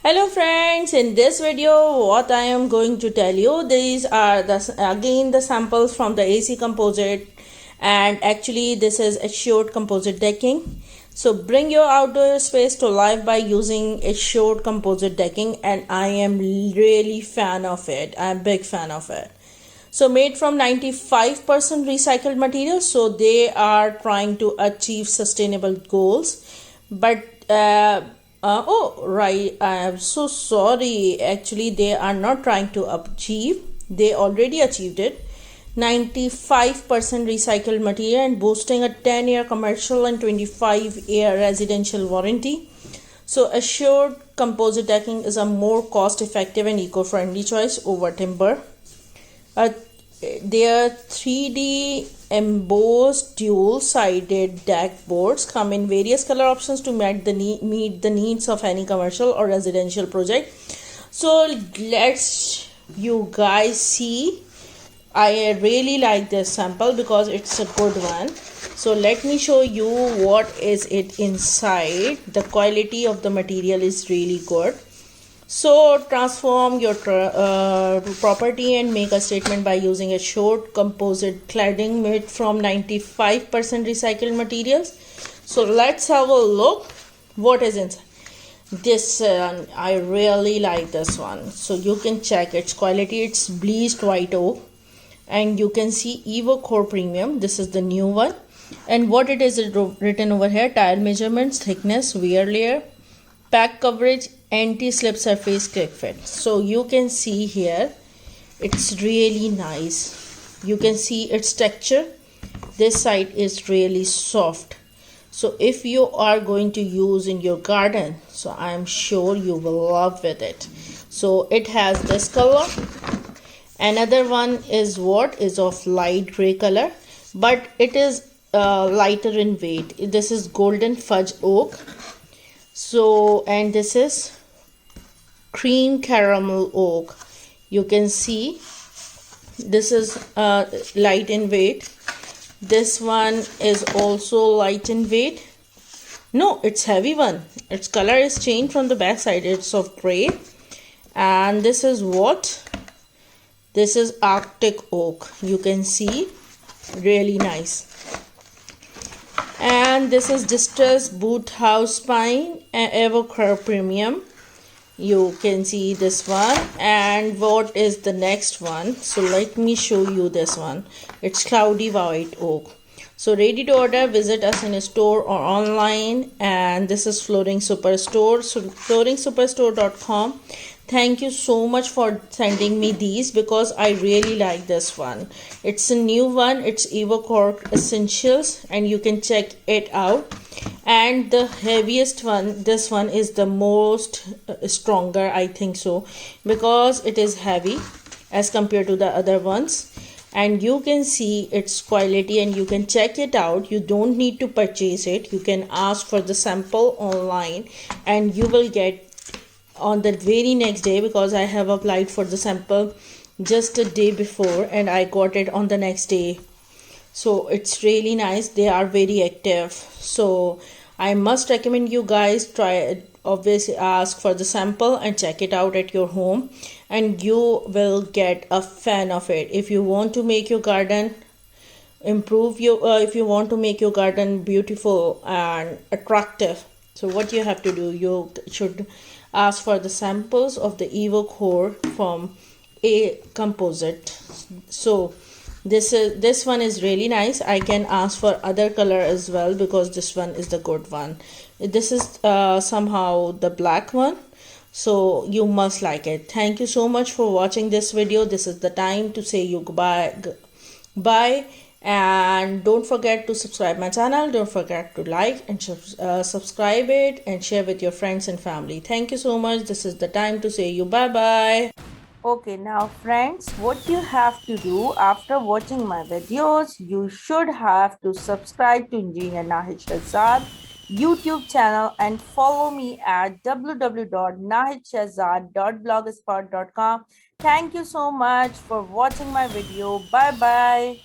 Hello friends, in this video what I am going to tell you, these are the samples from the AC composite, and actually this is assured composite decking. So bring your outdoor space to life by using assured composite decking, and I am really fan of it. I'm a big fan of it. So made from 95% recycled materials, so they are trying to achieve sustainable goals. But oh right, I am so sorry, actually they are not trying to achieve, they already achieved it. 95% recycled material and boasting a 10-year commercial and 25-year residential warranty. So assured composite decking is a more cost-effective and eco-friendly choice over timber. Their 3D embossed dual-sided deck boards come in various color options to meet the needs of any commercial or residential project. So let's you guys see. I really like this sample because it's a good one. So let me show you what is it inside. The quality of the material is really good. So transform your property and make a statement by using a short composite cladding made from 95% recycled materials. So let's have a look what is inside. This I really like this one. So you can check its quality. It's bleached white oak, and you can see Evo Core Premium. This is the new one, and what it is written over here: tile measurements, thickness, wear layer, pack coverage, anti-slip surface, quick fit. So you can see here it's really nice. You can see its texture. This side is really soft. So if you are going to use in your garden, so I'm sure you will love with it. So it has this color. Another one is what is of light gray color, but it is lighter in weight. This is golden fudge oak. So, and this is cream caramel oak. You can see this is light in weight. This one is also light in weight. No, it's heavy one. Its color is changed from the back side. It's of gray. And this is what? This is Arctic oak. You can see, really nice. And this is distressed boot house pine Evercare Premium. You can see this one. And what is the next one? So let me show you this one. It's cloudy white oak. So ready to order, visit us in a store or online. And this is Flooring Superstore. So flooringsuperstore.com. Thank you so much for sending me these because I really like this one. It's a new one. It's Evo Core Essentials, and you can check it out. And the heaviest one, this one is the most stronger, I think so, because it is heavy as compared to the other ones. And you can see its quality and you can check it out. You don't need to purchase it. You can ask for the sample online and you will get on the very next day, because I have applied for the sample just a day before and I got it on the next day. So it's really nice. They are very active. So I must recommend you guys try it. Obviously ask for the sample and check it out at your home, and you will get a fan of it. If you want to make your garden improve your if you want to make your garden beautiful and attractive, so what you have to do, you should ask for the samples of the Evo Core from a composite. So this one is really nice. I can ask for other color as well because this one is the good one. This is somehow the black one, so you must like it. Thank you so much for watching this video. This is the time to say you goodbye. Bye. And don't forget to subscribe my channel. Don't forget to like and subscribe it and share with your friends and family. Thank you so much. This is the time to say you bye bye. Okay, now friends, what you have to do after watching my videos, you should have to subscribe to Engineer Shahzad YouTube channel and follow me at www.nahidshahzad.blogspot.com. Thank you so much for watching my video. Bye bye.